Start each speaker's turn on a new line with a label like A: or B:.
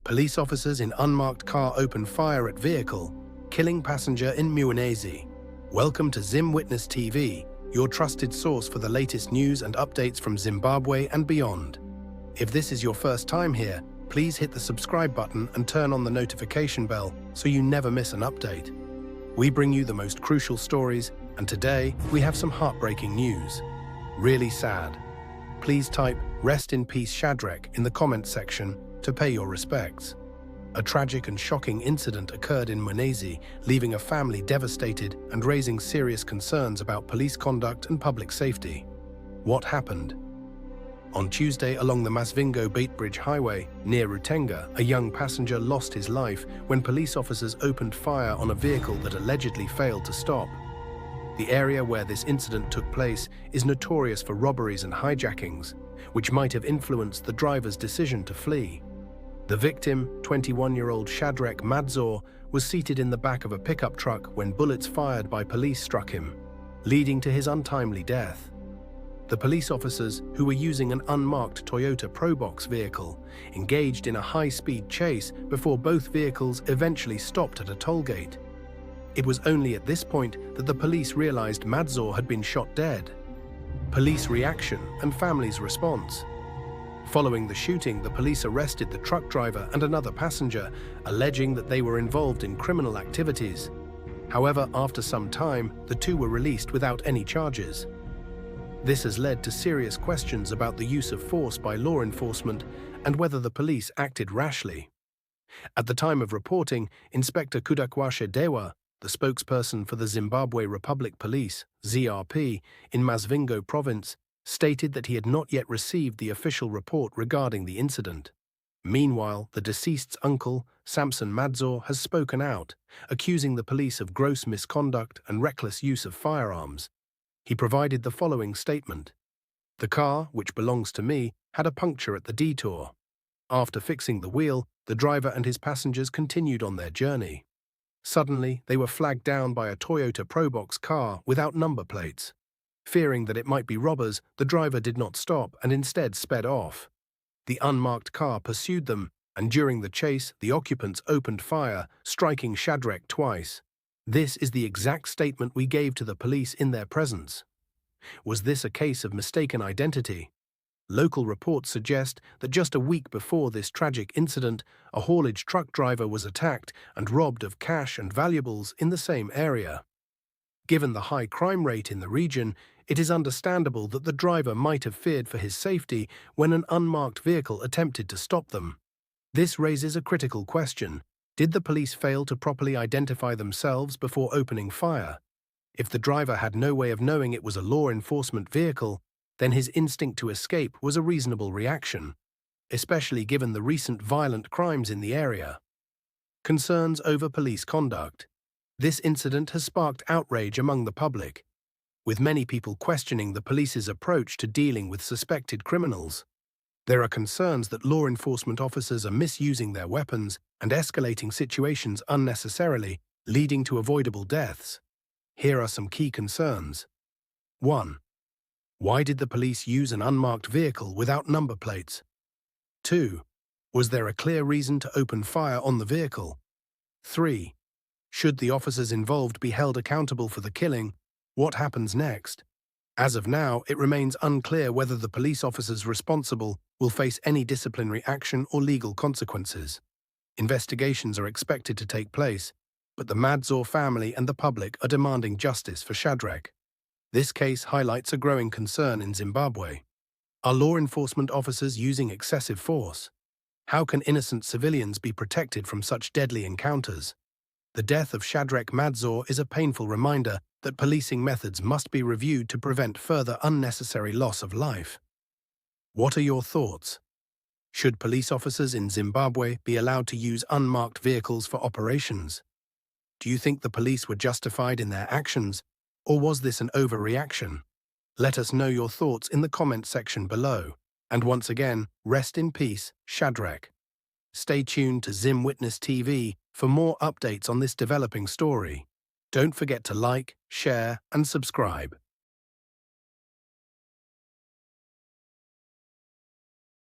A: Police officers in unmarked car open fire at vehicle, killing passenger in Mwenezi. Welcome to Zim Witness TV, your trusted source for the latest news and updates from Zimbabwe and beyond. If this is your first time here, please hit the subscribe button and turn on the notification bell so you never miss an update. We bring you the most crucial stories, and today we have some heartbreaking news. Really sad. Please type "Rest in Peace Shadreck" in the comments section to pay your respects. A tragic and shocking incident occurred in Mwenezi, leaving a family devastated and raising serious concerns about police conduct and public safety. What happened? On Tuesday, along the Masvingo-Beitbridge Highway, near Rutenga, a young passenger lost his life when police officers opened fire on a vehicle that allegedly failed to stop. The area where this incident took place is notorious for robberies and hijackings, which might have influenced the driver's decision to flee. The victim, 21-year-old Shadreck Madzor, was seated in the back of a pickup truck when bullets fired by police struck him, leading to his untimely death. The police officers, who were using an unmarked Toyota Probox vehicle, engaged in a high-speed chase before both vehicles eventually stopped at a toll gate. It was only at this point that the police realized Madzor had been shot dead. Police reaction and family's response. Following the shooting, the police arrested the truck driver and another passenger, alleging that they were involved in criminal activities. However, after some time, the two were released without any charges. This has led to serious questions about the use of force by law enforcement and whether the police acted rashly. At the time of reporting, Inspector Kudakwashe Dewa, the spokesperson for the Zimbabwe Republic Police, ZRP, in Masvingo province, stated that he had not yet received the official report regarding the incident. Meanwhile, the deceased's uncle, Samson Madzor, has spoken out, accusing the police of gross misconduct and reckless use of firearms. He provided the following statement: "The car, which belongs to me, had a puncture at the detour. After fixing the wheel, the driver and his passengers continued on their journey. Suddenly, they were flagged down by a Toyota Probox car without number plates. Fearing that it might be robbers, the driver did not stop and instead sped off. The unmarked car pursued them, and during the chase, the occupants opened fire, striking Shadreck twice. This is the exact statement we gave to the police in their presence." Was this a case of mistaken identity? Local reports suggest that just a week before this tragic incident, a haulage truck driver was attacked and robbed of cash and valuables in the same area. Given the high crime rate in the region, it is understandable that the driver might have feared for his safety when an unmarked vehicle attempted to stop them. This raises a critical question. Did the police fail to properly identify themselves before opening fire? If the driver had no way of knowing it was a law enforcement vehicle, then his instinct to escape was a reasonable reaction, especially given the recent violent crimes in the area. Concerns over police conduct. This incident has sparked outrage among the public, with many people questioning the police's approach to dealing with suspected criminals. There are concerns that law enforcement officers are misusing their weapons and escalating situations unnecessarily, leading to avoidable deaths. Here are some key concerns. 1. Why did the police use an unmarked vehicle without number plates? 2. Was there a clear reason to open fire on the vehicle? 3. Should the officers involved be held accountable for the killing? What happens next? As of now, it remains unclear whether the police officers responsible will face any disciplinary action or legal consequences. Investigations are expected to take place, but the Madzor family and the public are demanding justice for Shadreck. This case highlights a growing concern in Zimbabwe. Are law enforcement officers using excessive force? How can innocent civilians be protected from such deadly encounters? The death of Shadreck Madzor is a painful reminder that policing methods must be reviewed to prevent further unnecessary loss of life. What are your thoughts? Should police officers in Zimbabwe be allowed to use unmarked vehicles for operations? Do you think the police were justified in their actions, or was this an overreaction? Let us know your thoughts in the comment section below. And once again, rest in peace, Shadreck. Stay tuned to Zim Witness TV for more updates on this developing story. Don't forget to like, share, and subscribe.